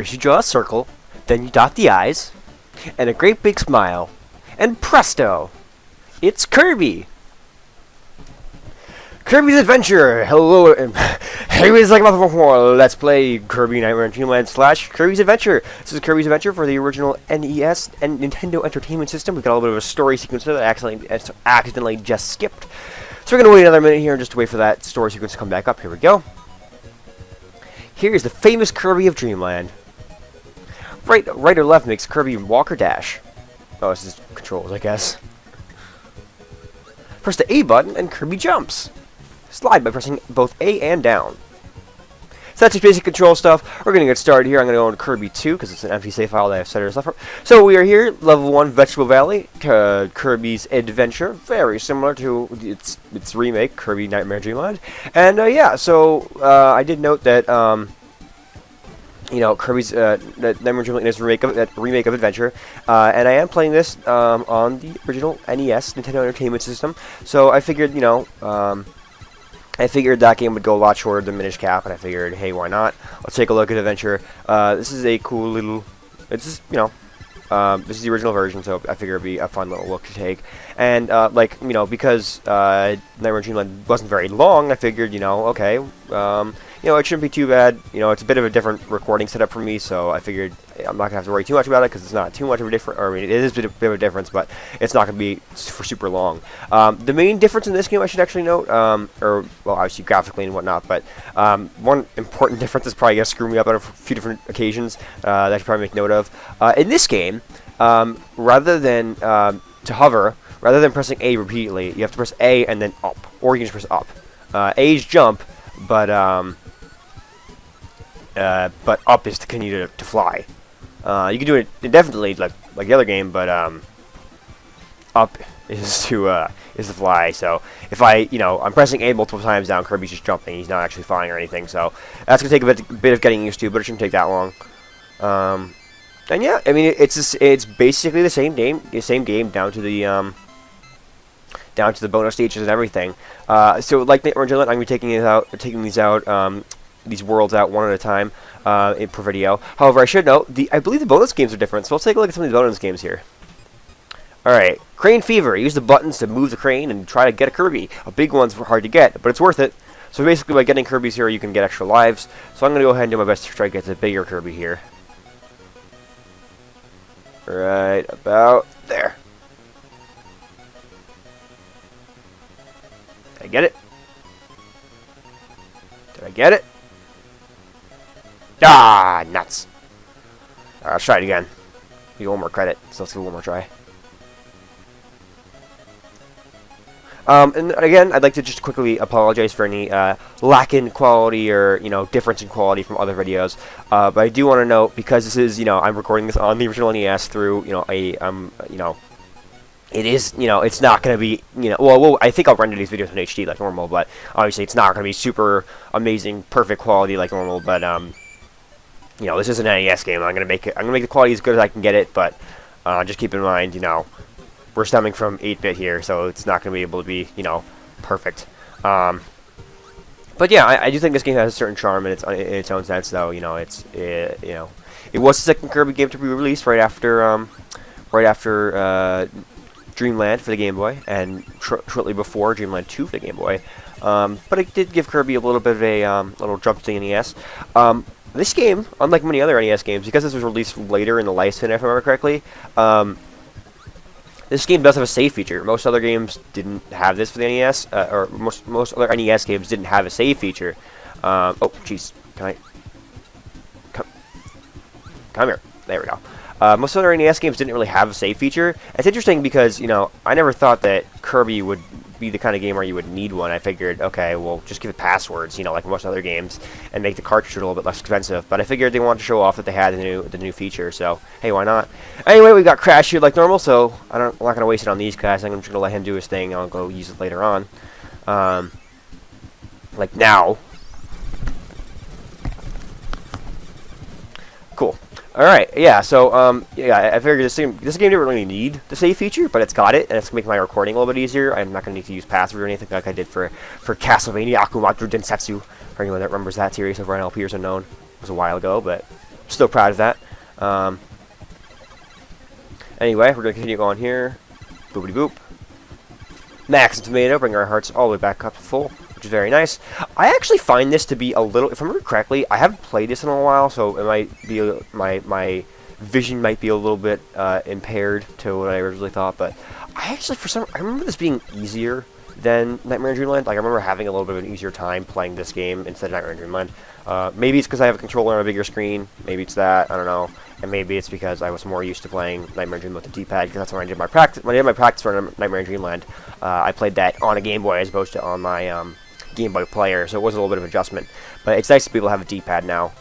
First you draw a circle, then you dot the I's, and a great big smile, and presto! It's Kirby! Kirby's Adventure! Hello, anyways, like let's play Kirby Nightmare on Dreamland / Kirby's Adventure. This is Kirby's Adventure for the original NES and Nintendo Entertainment System. We've got a little bit of a story sequence there that I accidentally just skipped. So we're going to wait another minute here and just wait for that story sequence to come back up. Here we go. Here's the famous Kirby of Dreamland. Right or left makes Kirby walk or dash. Oh, this is controls, I guess. Press the A button and Kirby jumps. Slide by pressing both A and down. So that's just basic control stuff. We're going to get started here. I'm going to go into Kirby 2 because it's an empty save file that I've set it up. So we are here, level 1, Vegetable Valley, Kirby's Adventure. Very similar to its remake, Kirby Nightmare Dreamland. And yeah, so I did note that you know, Kirby's Nightmare Dreamland is a remake of Adventure, and I am playing this on the original NES, Nintendo Entertainment System. So I figured, you know, I figured that game would go a lot shorter than Minish Cap, and I figured, hey, why not? Let's take a look at Adventure. This is a cool little, it's just, you know, this is the original version, so I figured it'd be a fun little look to take. And, like, you know, because Nightmare Dreamland wasn't very long, I figured, you know, okay, you know, it shouldn't be too bad. You know, it's a bit of a different recording setup for me, so I figured I'm not going to have to worry too much about it because it's not too much of a difference. Or, I mean, it is a bit of a difference, but it's not going to be for super long. The main difference in this game, I should actually note, or, well, obviously graphically and whatnot, but one important difference is probably going to screw me up on a few different occasions that I should probably make note of. In this game, rather than to hover, rather than pressing A repeatedly, you have to press A and then up, or you can just press up. A is jump, but up is to continue to fly. You can do it indefinitely like the other game, but up is to fly. So if I'm pressing A multiple times down, Kirby's just jumping. He's not actually flying or anything. So that's gonna take a bit of getting used to, but it shouldn't take that long. And yeah, I mean it's basically the same game down to the bonus stages and everything. So like Nightmare Dreamland, I'm gonna be taking these worlds out one at a time per video. However, I should note I believe the bonus games are different. So let's take a look at some of these bonus games here. Alright, Crane Fever. Use the buttons to move the crane and try to get a Kirby. A big one's hard to get, but it's worth it. So basically by getting Kirbys here, you can get extra lives. So I'm going to go ahead and do my best to try to get the bigger Kirby here. Right about there. Did I get it? Did I get it? Ah, nuts. Alright, let's try it again. Give one more credit, so let's give it one more try. And again, I'd like to just quickly apologize for any lack in quality or, you know, difference in quality from other videos. But I do want to note, because this is, you know, I'm recording this on the original NES through, you know, you know, it is, you know, it's not going to be, you know, well, I think I'll render these videos in HD like normal, but obviously it's not going to be super amazing, perfect quality like normal, but, you know, this is an NES game. I'm gonna make the quality as good as I can get it, but just keep in mind, you know, we're stemming from 8-bit here, so it's not gonna be able to be, you know, perfect. But yeah, I do think this game has a certain charm in its own sense, though. You know, you know, it was the second Kirby game to be released right after Dreamland for the Game Boy, and shortly before Dreamland 2 for the Game Boy. But it did give Kirby a little bit of a little jump to the NES. This game, unlike many other NES games, because this was released later in the lifespan, if I remember correctly, this game does have a save feature. Most other games didn't have this for the NES, or most other NES games didn't have a save feature. Oh, jeez, can I come here? There we go. Most other NES games didn't really have a save feature. It's interesting because, you know, I never thought that Kirby would be the kind of game where you would need one. I figured, okay, well, just give it passwords, you know, like most other games, and make the cartridge a little bit less expensive. But I figured they wanted to show off that they had the new feature, so hey, why not? Anyway, we got Crash here like normal, so I'm not gonna waste it on these guys. I'm just gonna let him do his thing, and I'll go use it later on. Like now. Cool. Alright, yeah, so, yeah, I figured this game didn't really need the save feature, but it's got it, and it's going to make my recording a little bit easier. I'm not going to need to use password or anything like I did for Castlevania Akumatsu Densetsu, for anyone that remembers that series over on LP or Unknown. It was a while ago, but Still proud of that. Anyway, we're going to continue going here. Boopity boop. Max and tomato, bring our hearts all the way back up to full, which is very nice. I actually find this to be a little, if I remember correctly, I haven't played this in a while, so it might be, my vision might be a little bit impaired to what I originally thought, but I actually, I remember this being easier than Nightmare in Dreamland. Like, I remember having a little bit of an easier time playing this game instead of Nightmare in Dreamland. Maybe it's because I have a controller on a bigger screen. Maybe it's that. I don't know. And maybe it's because I was more used to playing Nightmare in Dreamland with the D-pad, because that's when I did my practice. When I did my practice for Nightmare in Dreamland, I played that on a Game Boy as opposed to on my Game Boy Player, so it was a little bit of adjustment. But it's nice to be able to have a D-pad now.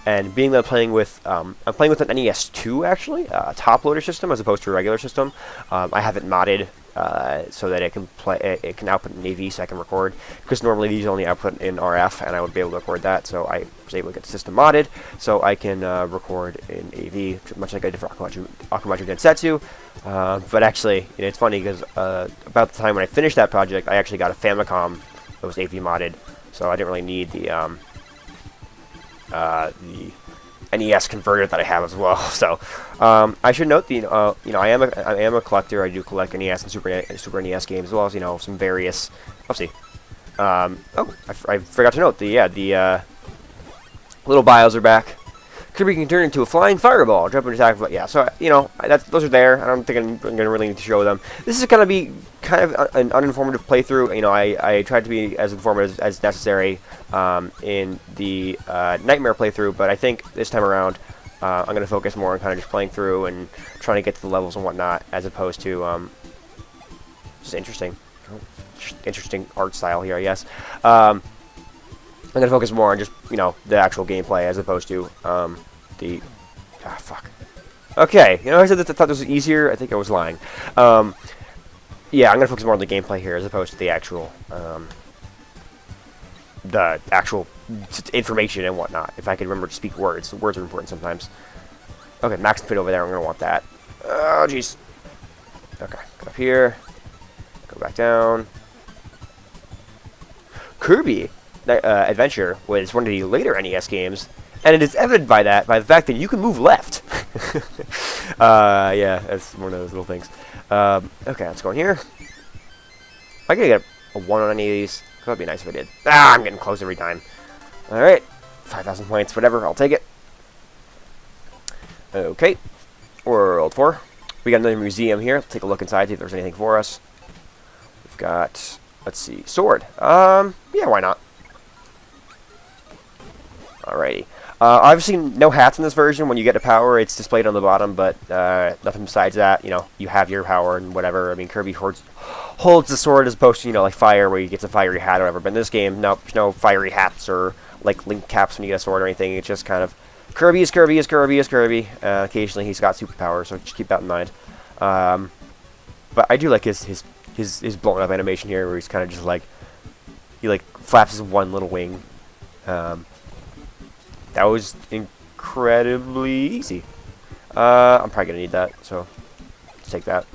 And being that I'm playing with an NES 2, actually, a top-loader system as opposed to a regular system. I have it modded so that it can output in AV, so I can record. Because normally these only output in RF, and I would be able to record that. So I was able to get the system modded, so I can record in AV, much like I did for Akumachi Densetsu. But actually, it's funny because about the time when I finished that project, I actually got a Famicom that was AV modded, so I didn't really need the NES converter that I have as well. So I should note the I am a collector. I do collect NES and Super NES games as well as some various. Oopsie. I forgot to note the little bios are back. Kirby can turn into a flying fireball, jump and attack. But yeah, so those are there. I don't think I'm gonna really need to show them. This is gonna be kind of an uninformative playthrough. I tried to be as informative as necessary in the Nightmare playthrough, but I think this time around I'm gonna focus more on kind of just playing through and trying to get to the levels and whatnot, as opposed to just interesting art style here, I guess. I'm gonna focus more on just the actual gameplay as opposed to fuck. Okay, I said that I thought this was easier. I think I was lying. Yeah, I'm gonna focus more on the gameplay here as opposed to the actual information and whatnot. If I could remember to speak words, words are important sometimes. Okay, max fit over there. I'm gonna want that. Oh jeez. Okay, go up here. Go back down. Kirby Adventure was one of the later NES games, and it is evident by the fact that you can move left. Yeah, that's one of those little things. Okay, let's go in here. I gotta get a 1 on any of these. That'd be nice if I did. I'm getting close every time. Alright, 5,000 points, whatever, I'll take it. Okay, World 4. We got another museum here. Let's take a look inside, see if there's anything for us. We've got, let's see, sword. Yeah, why not? Alrighty. Obviously, no hats in this version. When you get to power, it's displayed on the bottom, but nothing besides that. You have your power and whatever. I mean, Kirby holds the sword as opposed to, like Fire, where you get a fiery hat or whatever. But in this game, no, there's no fiery hats or, like, link caps when you get a sword or anything. It's just kind of, Kirby is Kirby is Kirby is Kirby. Occasionally, he's got superpowers, so just keep that in mind. But I do like his blown up animation here, where he's kind of just like, he, like, flaps his one little wing. That was incredibly easy. I'm probably gonna need that, so let's take that.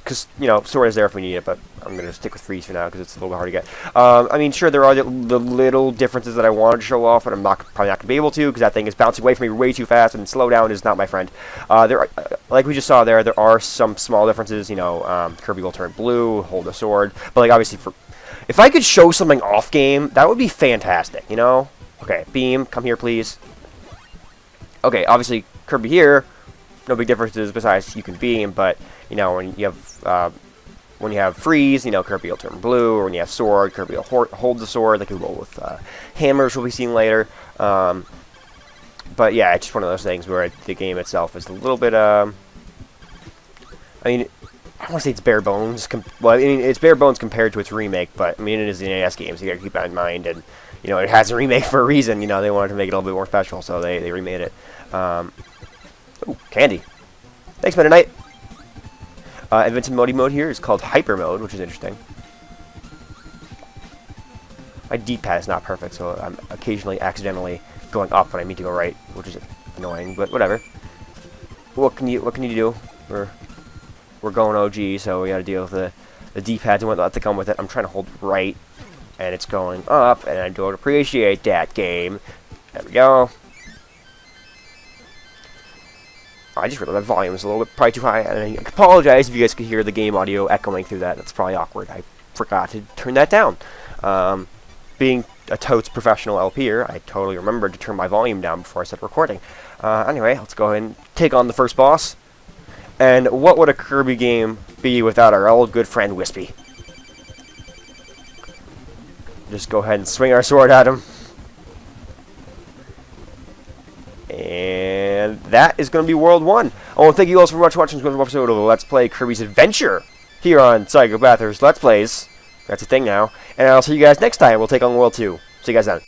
Because, sword is there if we need it, but I'm gonna stick with freeze for now because it's a little bit hard to get. I mean, sure, there are the little differences that I wanted to show off, but I'm probably not gonna be able to because that thing is bouncing away from me way too fast, and slow down is not my friend. Like we just saw there are some small differences. Kirby will turn blue, hold a sword, but like obviously if I could show something off game, that would be fantastic. Okay, beam, come here, please. Okay, obviously, Kirby here, no big differences besides you can beam, but, when you have freeze, Kirby will turn blue, or when you have sword, Kirby will hold the sword, like he will with hammers we'll be seeing later. But yeah, it's just one of those things where the game itself is a little bit, I mean, I don't want to say it's bare bones, it's bare bones compared to its remake, but, I mean, it is an NES game, so you gotta keep that in mind, and it has a remake for a reason. They wanted to make it a little bit more special, so they remade it. Ooh, candy. Thanks, Meta Knight. Invented mode here is called Hyper Mode, which is interesting. My D-pad is not perfect, so I'm occasionally accidentally going up when I mean to go right, which is annoying, but whatever. What can you do? We're going OG, so we got to deal with the D-pads and whatnot to come with it. I'm trying to hold right, and it's going up, and I don't appreciate that game. There we go. I just realized my volume is a little bit probably too high, and I apologize if you guys could hear the game audio echoing through that. That's probably awkward. I forgot to turn that down. Being a totes professional LPer, I totally remembered to turn my volume down before I started recording. Anyway, let's go ahead and take on the first boss. And what would a Kirby game be without our old good friend Wispy? Just go ahead and swing our sword at him. And that is going to be World 1. I want to thank you all so much for watching this episode of Let's Play Kirby's Adventure here on Cycopather's Let's Plays. That's a thing now. And I'll see you guys next time. We'll take on World 2. See you guys then.